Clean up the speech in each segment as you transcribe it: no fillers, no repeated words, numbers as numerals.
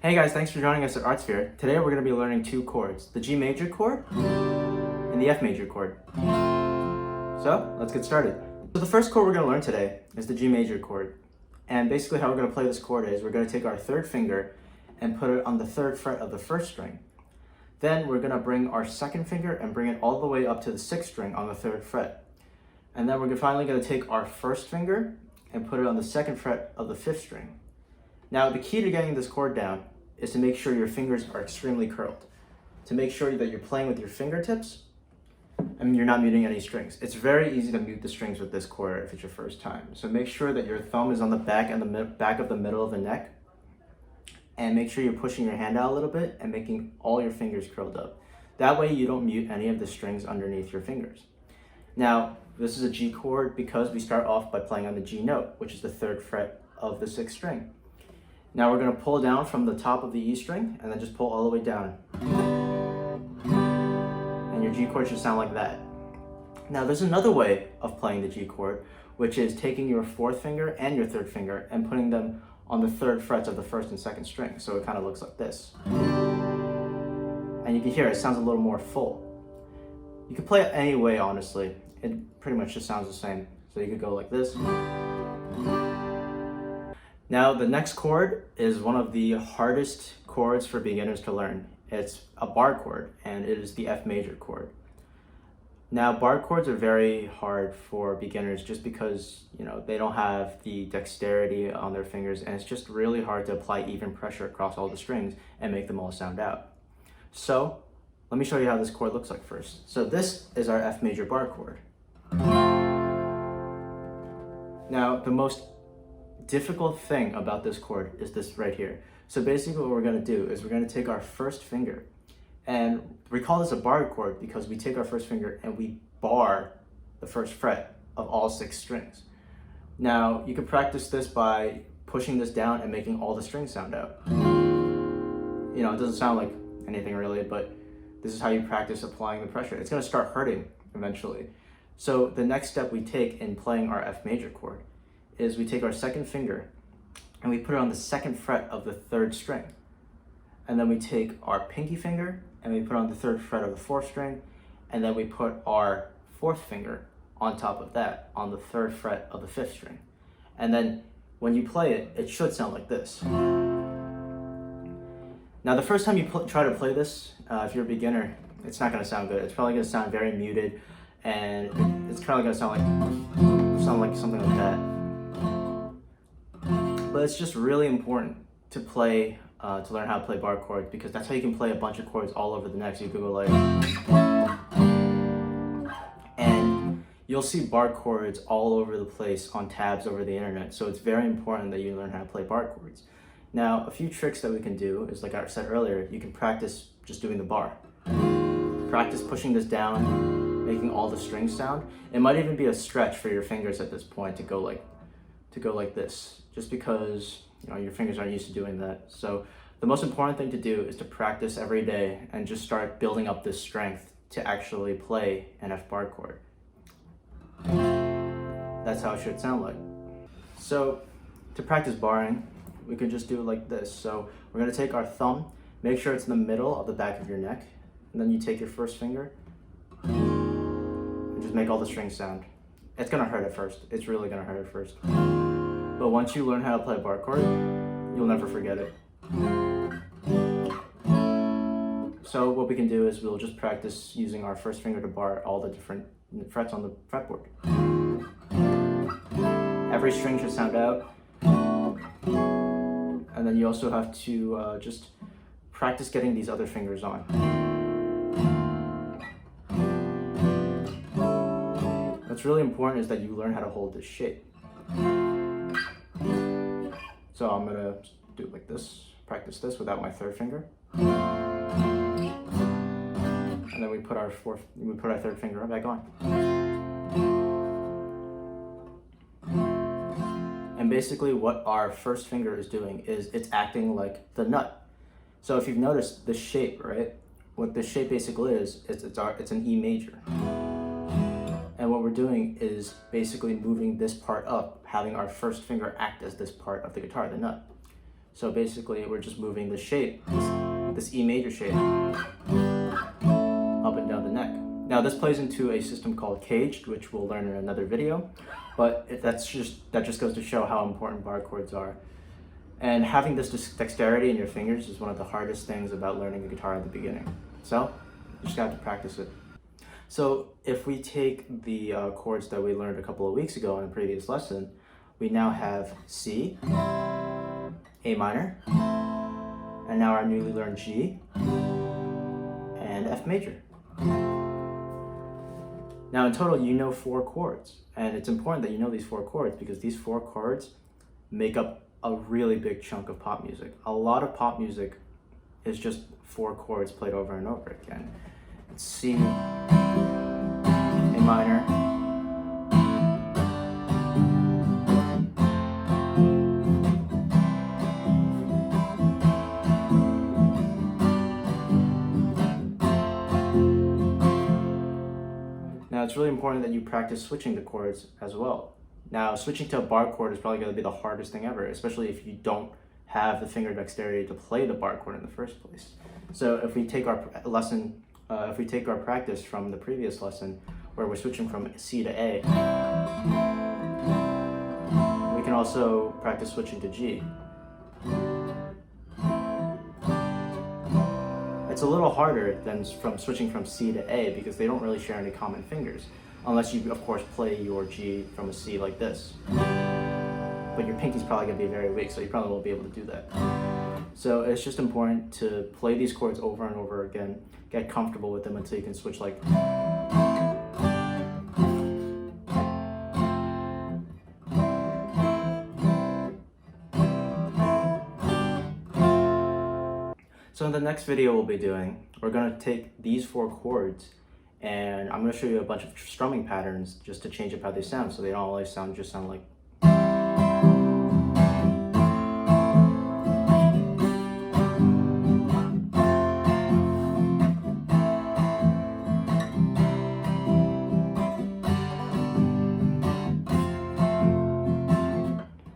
Hey guys, thanks for joining us at ArtSphere. Today we're going to be learning two chords, the G major chord and the F major chord. So let's get started. So the first chord we're going to learn today is the G major chord. And basically how we're going to play this chord is we're going to take our third finger and put it on the third fret of the first string. Then we're going to bring our second finger and bring it all the way up to the sixth string on the third fret. And then we're finally going to take our first finger and put it on the second fret of the fifth string. Now the key to getting this chord down is to make sure your fingers are extremely curled. To make sure that you're playing with your fingertips and you're not muting any strings. It's very easy to mute the strings with this chord if it's your first time. So make sure that your thumb is on the back and the back of the middle of the neck. And make sure you're pushing your hand out a little bit and making all your fingers curled up. That way you don't mute any of the strings underneath your fingers. Now, this is a G chord because we start off by playing on the G note, which is the third fret of the sixth string. Now we're going to pull down from the top of the E string and then just pull all the way down. And your G chord should sound like that. Now there's another way of playing the G chord, which is taking your fourth finger and your third finger and putting them on the third frets of the first and second string. So it kind of looks like this. And you can hear it sounds a little more full. You can play it any way, honestly. It pretty much just sounds the same. So you could go like this. Now the next chord is one of the hardest chords for beginners to learn. It's a bar chord and it is the F major chord. Now bar chords are very hard for beginners just because they don't have the dexterity on their fingers, and it's just really hard to apply even pressure across all the strings and make them all sound out. So let me show you how this chord looks like first. So this is our F major bar chord. Now the most difficult thing about this chord is this right here. So basically what we're going to do is we're going to take our first finger, and we call this a bar chord because we take our first finger and we bar the first fret of all six strings. Now you can practice this by pushing this down and making all the strings sound out. It doesn't sound like anything really, but this is how you practice applying the pressure. It's going to start hurting eventually. So the next step we take in playing our F major chord is we take our second finger and we put it on the second fret of the third string. And then we take our pinky finger and we put it on the third fret of the fourth string. And then we put our fourth finger on top of that on the third fret of the fifth string. And then when you play it, it should sound like this. Now the first time you try to play this, if you're a beginner, it's not going to sound good. It's probably going to sound very muted, and it's probably going to sound like something like that. But it's just really important to play, to learn how to play bar chords, because that's how you can play a bunch of chords all over the neck. So you could go like, and you'll see bar chords all over the place on tabs over the internet. So it's very important that you learn how to play bar chords. Now, a few tricks that we can do is, like I said earlier, you can practice just doing the bar. Practice pushing this down, making all the strings sound. It might even be a stretch for your fingers at this point to go like this, just because your fingers aren't used to doing that. So the most important thing to do is to practice every day and just start building up this strength to actually play an F bar chord. That's how it should sound like. So to practice barring, we could just do it like this. So we're going to take our thumb, make sure it's in the middle of the back of your neck, and then you take your first finger and just make all the strings sound. It's going to hurt at first. It's really going to hurt at first. But once you learn how to play a bar chord, you'll never forget it. So what we can do is we'll just practice using our first finger to bar all the different frets on the fretboard. Every string should sound out. And then you also have to just practice getting these other fingers on. What's really important is that you learn how to hold this shape. So I'm gonna do it like this, practice this without my third finger. And then we put our third finger back on. And basically what our first finger is doing is it's acting like the nut. So if you've noticed the shape, right? What this shape basically is, it's an E major. And what we're doing is basically moving this part up, having our first finger act as this part of the guitar, the nut. So basically, we're just moving the shape, this E major shape, up and down the neck. Now this plays into a system called caged, which we'll learn in another video, but that just goes to show how important bar chords are. And having this dexterity in your fingers is one of the hardest things about learning the guitar at the beginning. So you just have to practice it. So if we take the chords that we learned a couple of weeks ago in a previous lesson, we now have C, A minor, and now our newly learned G, and F major. Now in total, you know 4 chords, and it's important that you know these 4 chords because these 4 chords make up a really big chunk of pop music. A lot of pop music is just 4 chords played over and over again. It's C, A minor, Now it's really important that you practice switching the chords as well. Now switching to a bar chord is probably going to be the hardest thing ever, especially if you don't have the finger dexterity to play the bar chord in the first place. So if we take our practice from the previous lesson where we're switching from C to A, we can also practice switching to G. It's a little harder than switching from C to A because they don't really share any common fingers, unless you, of course, play your G from a C like this. But your pinky's probably going to be very weak, so you probably won't be able to do that. So it's just important to play these chords over and over again, get comfortable with them until you can switch like... So in the next video we'll be doing, we're going to take these 4 chords and I'm going to show you a bunch of strumming patterns just to change up how they sound so they don't always sound like...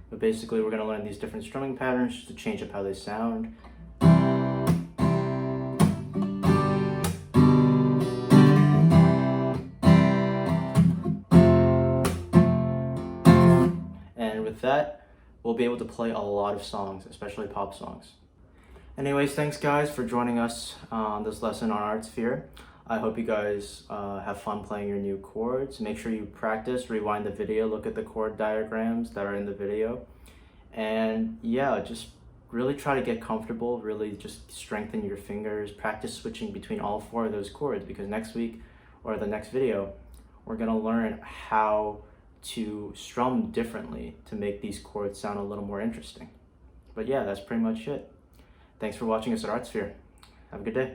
But basically we're going to learn these different strumming patterns just to change up how they sound. With that, we'll be able to play a lot of songs, especially pop songs. Anyways, thanks guys for joining us on this lesson on Artsphere. I hope you guys have fun playing your new chords. Make sure you practice, rewind the video, look at the chord diagrams that are in the video. And yeah, just really try to get comfortable, really just strengthen your fingers, practice switching between all 4 of those chords because next week or the next video, we're gonna learn how to strum differently to make these chords sound a little more interesting. But yeah, that's pretty much it. Thanks for watching us at Artsphere. Have a good day.